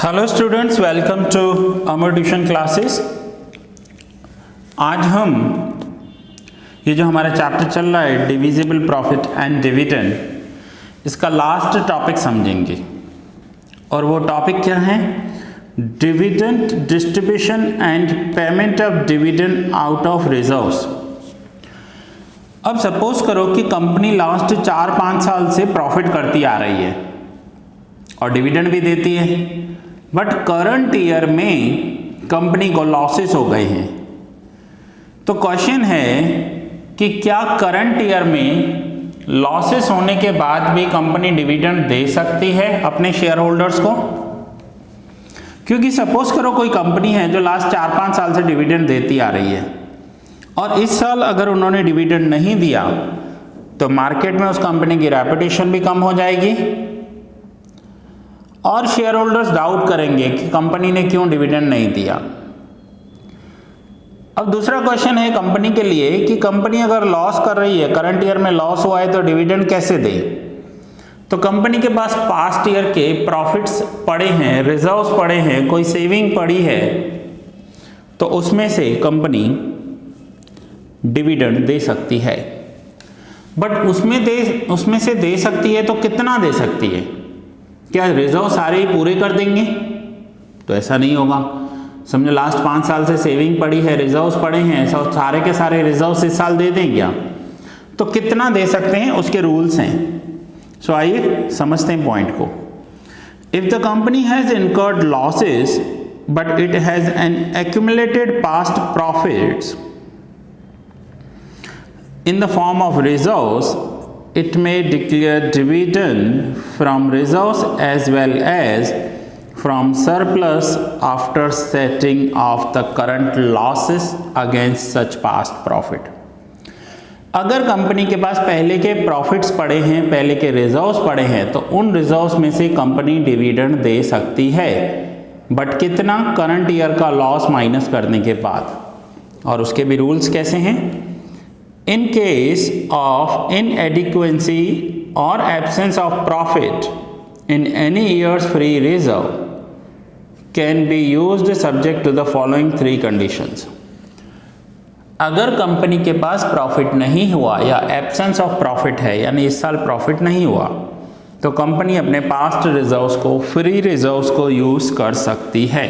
Hello students, welcome to Amar tuition classes. आज हम ये जो हमारा चैप्टर चल रहा है डिविजिबल प्रॉफिट एंड डिविडेंड, इसका लास्ट टॉपिक समझेंगे। और वो टॉपिक क्या है? Dividend distribution and payment of dividend out of reserves. अब सपोज करो कि कंपनी लास्ट 4-5 साल से प्रॉफिट करती आ रही है और डिविडेंड भी देती है, बट करंट ईयर में कंपनी को लॉसेस हो गए हैं। तो क्वेश्चन है कि क्या करंट ईयर में लॉसेस होने के बाद भी कंपनी डिविडेंड दे सकती है अपने शेयर होल्डर्स को? क्योंकि सपोज करो कोई कंपनी है जो लास्ट 4-5 साल से डिविडेंड देती आ रही है और इस साल अगर उन्होंने डिविडेंड नहीं दिया तो मार्केट में उस कंपनी की रेपुटेशन भी कम हो जाएगी और शेयर होल्डर्स डाउट करेंगे कि कंपनी ने क्यों डिविडेंड नहीं दिया। अब दूसरा क्वेश्चन है कंपनी के लिए कि कंपनी अगर लॉस कर रही है, करंट ईयर में लॉस हुआ है, तो डिविडेंड कैसे दे? तो कंपनी के पास पास्ट ईयर के प्रॉफिट्स पड़े हैं, रिजर्व्स पड़े हैं, कोई सेविंग पड़ी है, तो उसमें से कंपनी डिविडेंड दे सकती है। बट उसमें से दे सकती है तो कितना दे सकती है? क्या रिजर्व सारे ही पूरे कर देंगे? तो ऐसा नहीं होगा। समझो लास्ट 5 साल से सेविंग पड़ी है, रिजर्व्स पड़े हैं, सारे के सारे रिजर्व्स इस साल दे दें क्या? तो कितना दे सकते हैं उसके रूल्स हैं। सो आइए समझते हैं पॉइंट को। If the company has incurred losses but it has an accumulated past profits in the form of reserves, it may declare dividend from reserves as well as from surplus after setting off the current losses against such past profit. अगर company के पास पहले के profits पड़े हैं, पहले के reserves पड़े हैं, तो उन रिजर्व्स में से कंपनी डिविडेंड दे सकती है, बट कितना? करंट ईयर का लॉस माइनस करने के बाद। और उसके भी रूल्स कैसे हैं? In case of inadequacy or absence of profit in any year's free reserve can be used subject to the following 3 conditions. अगर कंपनी के पास प्रॉफिट नहीं हुआ या एब्सेंस ऑफ प्रॉफिट है, यानी इस साल प्रॉफिट नहीं हुआ, तो कंपनी अपने पास्ट रिजर्व्स को, फ्री रिजर्व्स को यूज कर सकती है।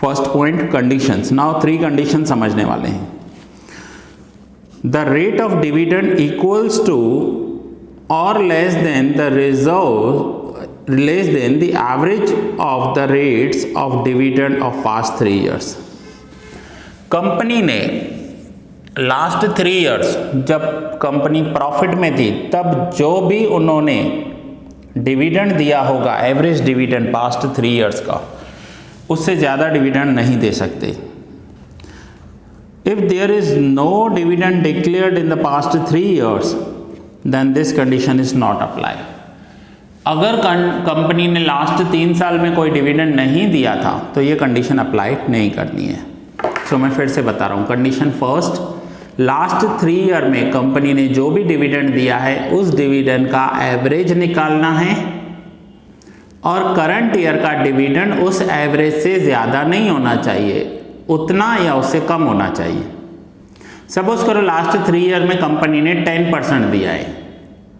First point, conditions. Now 3 condition समझने वाले हैं। The rate of dividend equals to or less than the average of the rates of dividend of past 3 years. Company ने लास्ट 3 years जब कंपनी प्रॉफिट में थी तब जो भी उन्होंने डिविडेंड दिया होगा, एवरेज डिविडेंड पास्ट 3 years का, उससे ज़्यादा डिविडेंड नहीं दे सकते। If there is no dividend declared in the past 3 years, then this condition is not applied. अगर कंपनी ने लास्ट 3 साल में कोई डिविडेंड नहीं दिया था तो ये कंडीशन अप्लाई नहीं करनी है। सो मैं फिर से बता रहा हूँ। कंडीशन फर्स्ट, लास्ट 3 ईयर में कंपनी ने जो भी डिविडेंड दिया है उस डिविडेंड का एवरेज निकालना है और करंट ईयर का डिविडेंड उस एवरेज से ज़्यादा नहीं होना चाहिए, उतना या उससे कम होना चाहिए। सपोज करो लास्ट 3 ईयर में कंपनी ने 10% दिया है,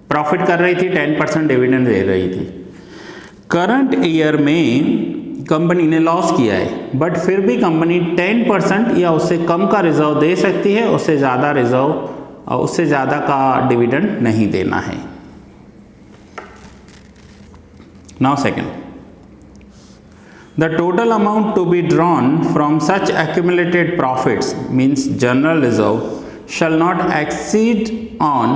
प्रॉफिट कर रही थी, 10% डिविडेंड दे रही थी। करंट ईयर में कंपनी ने लॉस किया है, बट फिर भी कंपनी 10% या उससे कम का रिजर्व दे सकती है, उससे ज़्यादा का डिविडेंड नहीं देना है। Now second, the total amount to be drawn from such accumulated profits, means general reserve, shall not exceed on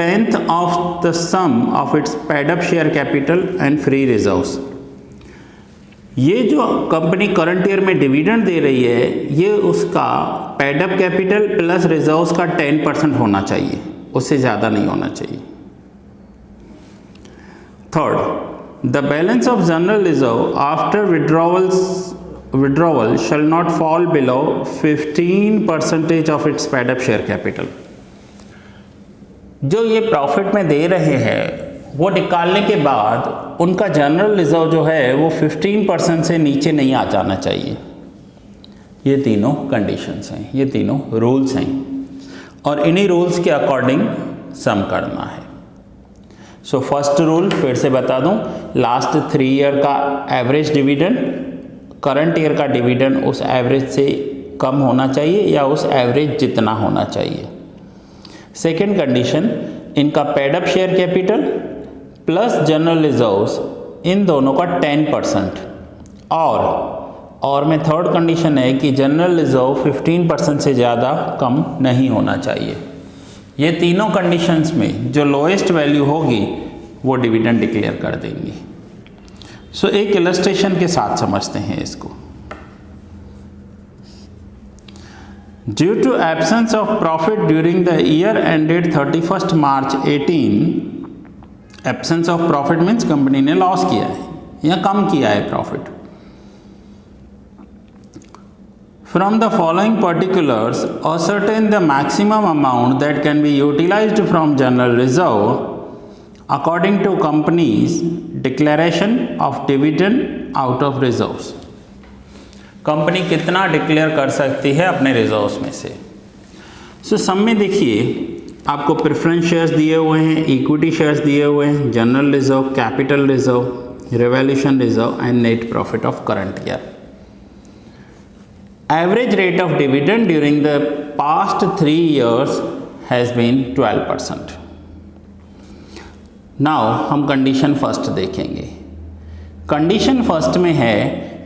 10th of the sum of its paid up share capital and free reserves. ये जो company current year में dividend दे रही है, ये उसका paid up capital plus reserves का 10% होना चाहिए, उससे ज़्यादा नहीं होना चाहिए। Third, the balance of general reserve after withdrawal shall not fall below 15% of its paid up share capital. जो ये प्रॉफिट में दे रहे हैं वो निकालने के बाद उनका जनरल रिजर्व जो है वो 15% से नीचे नहीं आ जाना चाहिए। ये तीनों कंडीशंस हैं, ये तीनों रूल्स हैं, और इन्हीं रूल्स के अकॉर्डिंग सम करना है। सो फर्स्ट रूल फिर से बता दूं, लास्ट 3 ईयर का एवरेज डिविडेंड करंट ईयर का डिविडेंड उस एवरेज से कम होना चाहिए या उस एवरेज जितना होना चाहिए। सेकेंड कंडीशन, इनका paid up share capital plus general reserves इन दोनों का 10%, और में थर्ड कंडीशन है कि जनरल रिजर्व 15% से ज़्यादा कम नहीं होना चाहिए। ये तीनों कंडीशंस में जो लोएस्ट वैल्यू होगी वो डिविडेंड डिक्लेयर कर देंगे। सो एक इलस्ट्रेशन के साथ समझते हैं इसको। Due to absence of profit during the year ended 31 March 18, absence of profit means company ने लॉस किया है या कम किया है profit. From the following particulars, ascertain the maximum amount that can be utilized from general reserve according to company's declaration of dividend out of reserves. Company कितना declare कर सकती है अपने रिजर्व्स में से। सो सम में देखिए आपको प्रेफरेंस शेयर्स दिए हुए हैं, इक्विटी शेयर्स दिए हुए हैं, general reserve, capital reserve, revaluation reserve and net profit of current year. Average rate of dividend during the past 3 years has been 12%. Now हम कंडीशन फर्स्ट देखेंगे। कंडीशन फर्स्ट में है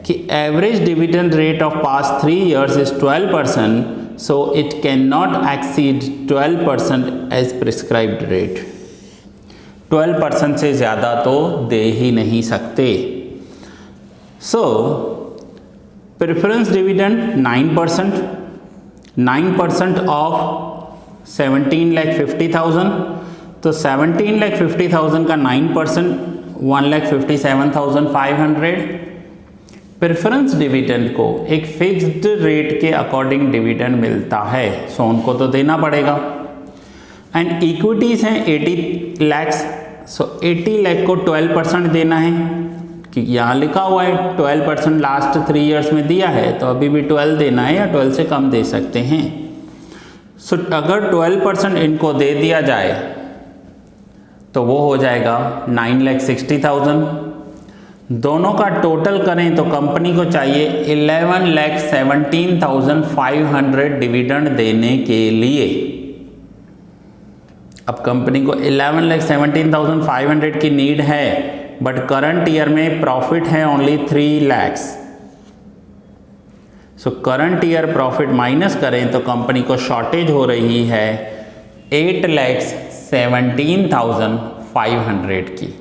कि average dividend rate of past 3 years is 12%, so it cannot exceed 12% as prescribed rate. 12% से ज़्यादा तो दे ही नहीं सकते। So प्रेफरेंस डिविडेंड 9%, 9% ऑफ 17,50,000, तो 17,50,000 का 9% 1,57,500। प्रेफरेंस डिविडेंड को एक फिक्स्ड रेट के अकॉर्डिंग डिविडेंड मिलता है, सो उनको तो देना पड़ेगा। एंड इक्विटीज़ हैं 80 लाख, सो 80 लाख को 12% देना है, कि यहाँ लिखा हुआ है 12% लास्ट 3 years में दिया है, तो अभी भी 12 देना है या 12 से कम दे सकते हैं। सो अगर 12% इनको दे दिया जाए तो वो हो जाएगा 9,60,000। दोनों का टोटल करें तो कंपनी को चाहिए 11,17,500 डिविडेंड देने के लिए। अब कंपनी को 11,17,500 की नीड है, बट करंट ईयर में प्रॉफिट है only 3 lakhs। So current year profit minus करें तो कंपनी को शॉर्टेज हो रही है 8,17,500 की।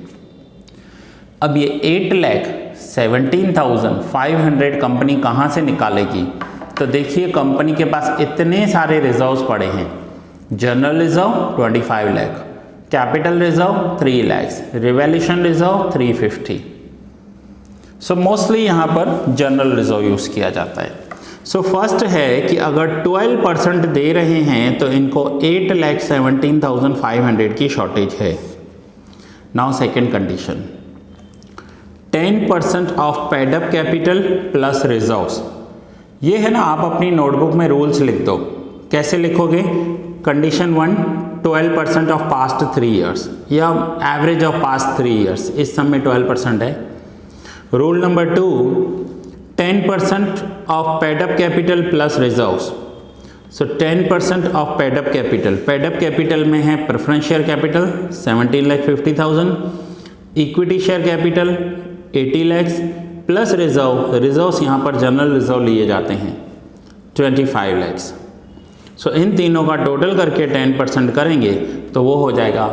अब ये 8,17,500 कंपनी कहाँ से निकालेगी? तो देखिए कंपनी के पास इतने सारे रिजर्व्स पड़े हैं। General reserve 25 lakh, capital reserve 3 lakhs, revaluation reserve 350। So mostly यहाँ पर जनरल रिजर्व यूज़ किया जाता है। सो फर्स्ट है कि अगर 12% दे रहे हैं तो इनको 8,17,500 की शॉर्टेज है। Now second condition, 10% of paid up capital plus reserves. ये है ना, आप अपनी नोटबुक में रूल्स लिख दो। कैसे लिखोगे? कंडीशन 1, 12% ऑफ पास्ट 3 years या एवरेज ऑफ पास्ट 3 years, इस सब में 12% है। Rule number 2, 10% of paid up capital plus reserves. So 10% of paid up capital, paid up capital में है preference share capital 17,50,000, equity share capital 80 lakhs plus reserves यहाँ पर general reserve लिए जाते हैं 25 lakhs। सो इन तीनों का टोटल करके 10% करेंगे तो वो हो जाएगा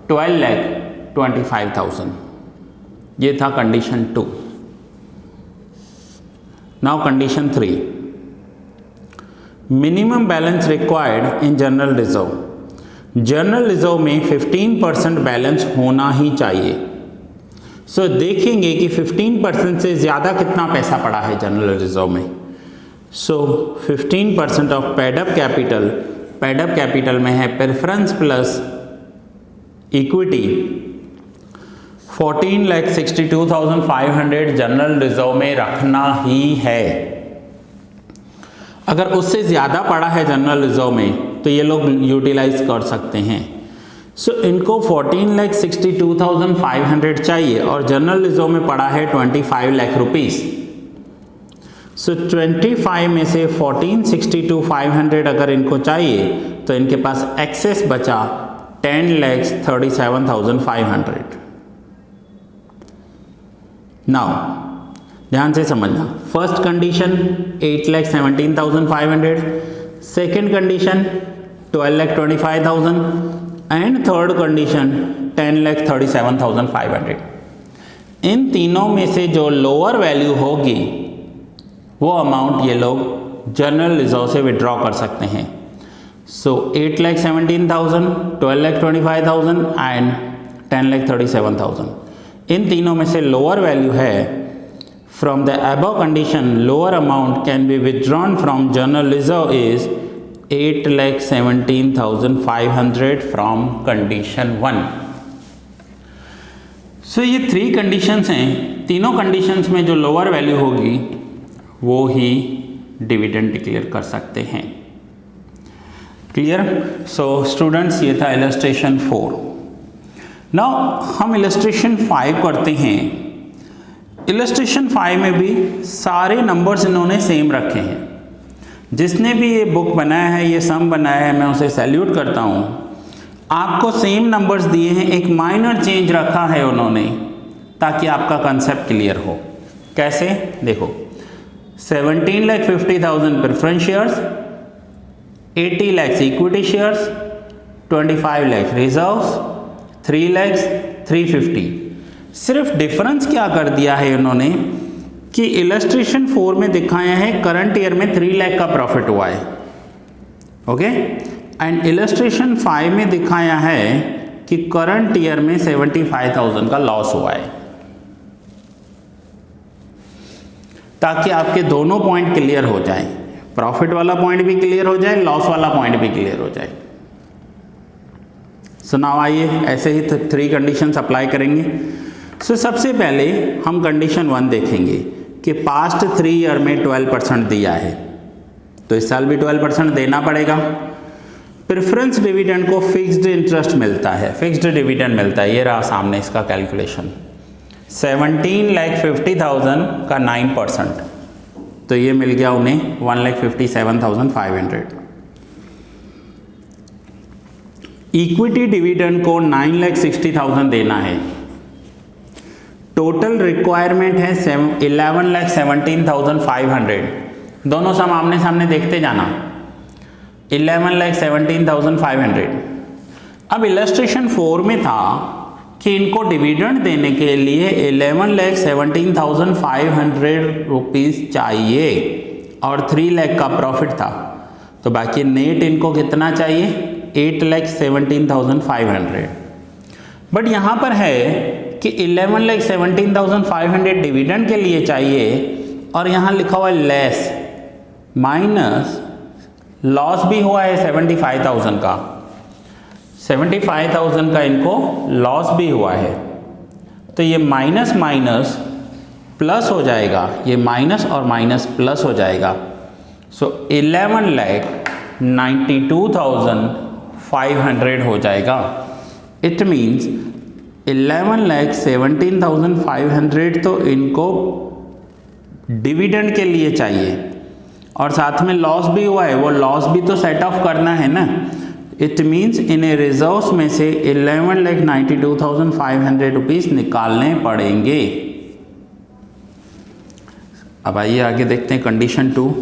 12,25,000। ये था condition 2। Now condition 3, minimum balance required in general reserve. General reserve में 15% बैलेंस होना ही चाहिए। सो देखेंगे कि 15% से ज़्यादा कितना पैसा पड़ा है जनरल रिजर्व में। सो 15% of paid up capital, paid up capital में है preference plus equity 14,62,500 general reserve में रखना ही है। अगर उससे ज़्यादा पड़ा है जनरल रिजर्व में तो ये लोग यूटिलाइज कर सकते हैं। सो इनको 14,62,500 चाहिए और जनरल रिजर्व में पड़ा है 25 लाख रुपीस। सो 25 में से 14,62,500 अगर इनको चाहिए तो इनके पास एक्सेस बचा 10,37,500। नाउ ध्यान से समझना, first condition 8,17,500, second condition 12,25,000 and third condition 10,37,500। इन तीनों में से जो लोअर वैल्यू होगी वो अमाउंट ये लोग जनरल रिजर्व से विड्रॉ कर सकते हैं। सो 8,17,000, 12,25,000 एंड 10,37,000। इन तीनों में से लोअर वैल्यू है। From the above condition, lower amount can be withdrawn from general reserve is 8,17,500 from condition 1. So ये 3 conditions हैं, तीनों conditions में जो lower value होगी वो ही dividend declare कर सकते हैं। Clear? So students, ये था illustration 4. Now हम illustration 5 करते हैं। इलस्ट्रेशन 5 में भी सारे नंबर्स इन्होंने सेम रखे हैं। जिसने भी ये बुक बनाया है, ये सम बनाया है, मैं उसे सैल्यूट करता हूँ। आपको सेम नंबर्स दिए हैं, एक माइनर चेंज रखा है उन्होंने ताकि आपका कंसेप्ट क्लियर हो। कैसे? देखो, 17,50,000 preference shares, 80 lakh equity shares, 25 lakh reserves, 3 lakh 350। सिर्फ डिफरेंस क्या कर दिया है उन्होंने कि इलस्ट्रेशन 4 में दिखाया है करंट ईयर में 3 लाख का प्रॉफिट हुआ है, ओके, एंड इलस्ट्रेशन 5 में दिखाया है कि करंट ईयर में 75,000 का लॉस हुआ है, ताकि आपके दोनों पॉइंट क्लियर हो जाए, प्रॉफिट वाला पॉइंट भी क्लियर हो जाए, लॉस वाला पॉइंट भी क्लियर हो जाए। सो नाउ आइए ऐसे ही 3 कंडीशंस अप्लाई करेंगे। सो सबसे पहले हम कंडीशन 1 देखेंगे कि पास्ट 3 ईयर में 12% दिया है तो इस साल भी 12% देना पड़ेगा। प्रेफरेंस डिविडेंड को फिक्स्ड इंटरेस्ट मिलता है, फिक्स्ड डिविडेंड मिलता है। ये रहा सामने इसका कैलकुलेशन, 17,50,000 का 9%, तो ये मिल गया उन्हें 1,57,500। इक्विटी डिविडेंड को 9,60,000 देना है। टोटल रिक्वायरमेंट है 11,17,500। दोनों सम आमने सामने देखते जाना, 11,17,500। अब इलस्ट्रेशन 4 में था कि इनको डिविडेंड देने के लिए 11,17,500 रुपीज़ चाहिए और 3 लाख का प्रॉफिट था, तो बाकी नेट इनको कितना चाहिए? 8,17,500। बट यहाँ पर है कि 11,17,500 डिविडेंड के लिए चाहिए और यहाँ लिखा हुआ है लेस, माइनस लॉस भी हुआ है 75,000 का, 75,000 का इनको लॉस भी हुआ है, तो ये माइनस माइनस प्लस हो जाएगा, ये माइनस और माइनस प्लस हो जाएगा। सो 11,92,500 हो जाएगा। इट मीन्स 11,17,500 तो इनको डिविडेंड के लिए चाहिए और साथ में लॉस भी हुआ है, वो लॉस भी तो सेट ऑफ करना है ना। इट मीन्स इन्हें रिजर्व्स में से 11,92,500 रुपीज़ निकालने पड़ेंगे। अब आइए आगे देखते हैं कंडीशन 2।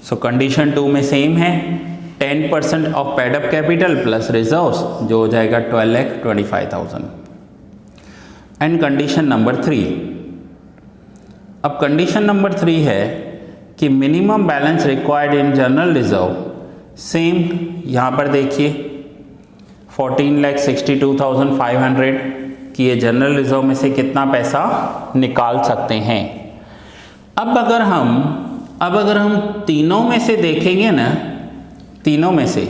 सो कंडीशन 2 में सेम है, 10% of paid up capital plus reserves जो हो जाएगा 12,25,000। And condition number 3। अब कंडीशन नंबर 3 है कि minimum balance required in general reserve, same यहाँ पर देखिए 14,62,500 कि ये जनरल रिजर्व में से कितना पैसा निकाल सकते हैं। अब अगर हम तीनों में से देखेंगे ना, तीनों में से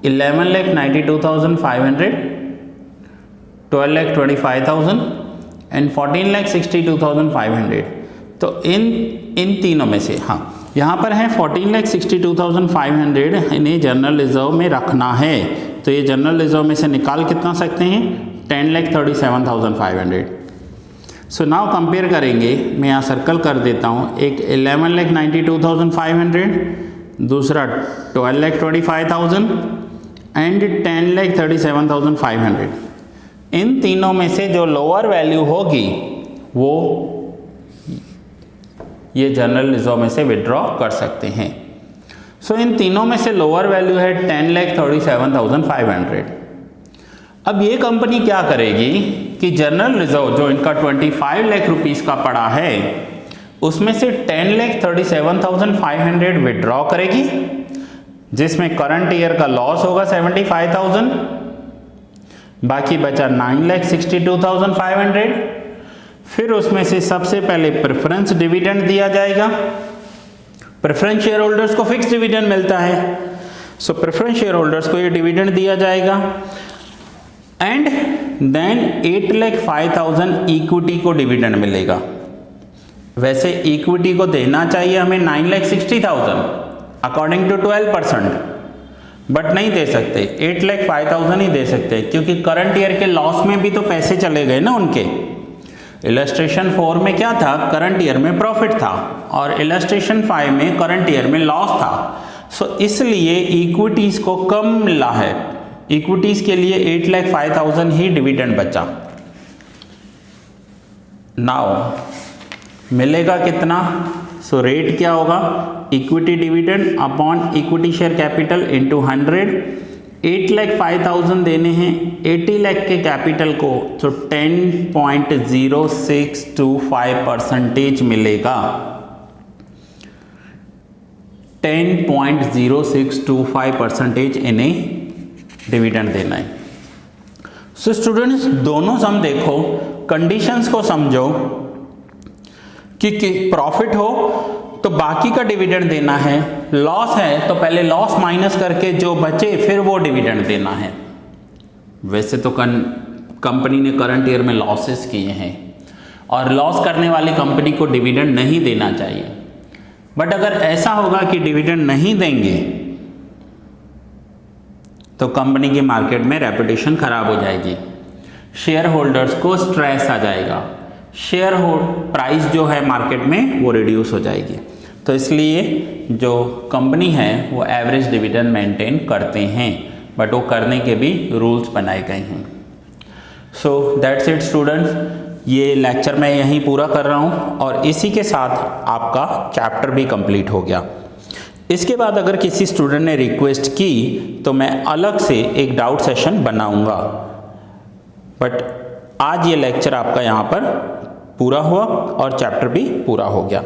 11,92,500, 12,25,000 एंड 14,62,500। तो इन तीनों में से, हाँ यहाँ पर है 14,62,500 इन्हें जनरल रिजर्व में रखना है, तो ये जनरल रिजर्व में से निकाल कितना सकते हैं, 10,37,500। सो नाउ कंपेयर करेंगे, मैं यहाँ सर्कल कर देता हूँ, एक 11,92,500, दूसरा 12,25,000 एंड 10,37,500। इन तीनों में से जो लोअर वैल्यू होगी वो ये जनरल रिजर्व में से विड्रॉ कर सकते हैं। सो इन तीनों में से लोअर वैल्यू है 10,37,500। अब ये कंपनी क्या करेगी कि जनरल रिजर्व जो इनका 25 लाख रुपीस का पड़ा है उसमें से 10,37,500 विड्रॉ करेगी, जिसमें करंट ईयर का लॉस होगा 75,000, बाकी बचा 9,62,500। फिर उसमें से सबसे पहले प्रेफरेंस डिविडेंड दिया जाएगा। प्रेफरेंस शेयर होल्डर्स को फिक्स डिविडेंड मिलता है, सो प्रेफरेंस शेयर होल्डर्स को ये डिविडेंड दिया जाएगा। एंड देन 8,05,000 इक्विटी को डिविडेंड मिलेगा। वैसे इक्विटी को देना चाहिए हमें 9,60,000 अकॉर्डिंग टू 12%, बट नहीं दे सकते, 8,05,000 ही दे सकते, क्योंकि करंट ईयर के लॉस में भी तो पैसे चले गए ना उनके। इलस्ट्रेशन 4 में क्या था, करंट ईयर में प्रॉफिट था, और इलस्ट्रेशन 5 में करंट ईयर में लॉस था। सो इसलिए इक्विटीज को कम मिला है, इक्विटीज के लिए 8,05,000 ही डिविडेंड बचा। नाउ मिलेगा कितना, सो रेट क्या होगा, equity dividend upon equity share capital into 100। 8,05,000 देने हैं, 80 लाख के कैपिटल को, तो 10.0625% मिलेगा। 10.0625% इन्हें डिविडेंड देना है। सो स्टूडेंट्स दोनों सम देखो, कंडीशंस को समझो कि प्रॉफिट हो तो बाकी का डिविडेंड देना है, लॉस है तो पहले लॉस माइनस करके जो बचे फिर वो डिविडेंड देना है। वैसे तो कंपनी ने करंट ईयर में लॉसेस किए हैं और लॉस करने वाली कंपनी को डिविडेंड नहीं देना चाहिए, बट अगर ऐसा होगा कि डिविडेंड नहीं देंगे तो कंपनी की मार्केट में रेपुटेशन खराब हो जाएगी, शेयर होल्डर्स को स्ट्रेस आ जाएगा, शेयर प्राइस जो है मार्केट में वो रिड्यूस हो जाएगी। तो इसलिए जो कंपनी है वो एवरेज डिविडेंड मेंटेन करते हैं, बट वो करने के भी रूल्स बनाए गए हैं। सो दैट्स इट स्टूडेंट्स, ये लेक्चर मैं यहीं पूरा कर रहा हूँ और इसी के साथ आपका चैप्टर भी कंप्लीट हो गया। इसके बाद अगर किसी स्टूडेंट ने रिक्वेस्ट की तो मैं अलग से एक डाउट सेशन बनाऊंगा, बट आज ये लेक्चर आपका यहाँ पर पूरा हुआ और चैप्टर भी पूरा हो गया।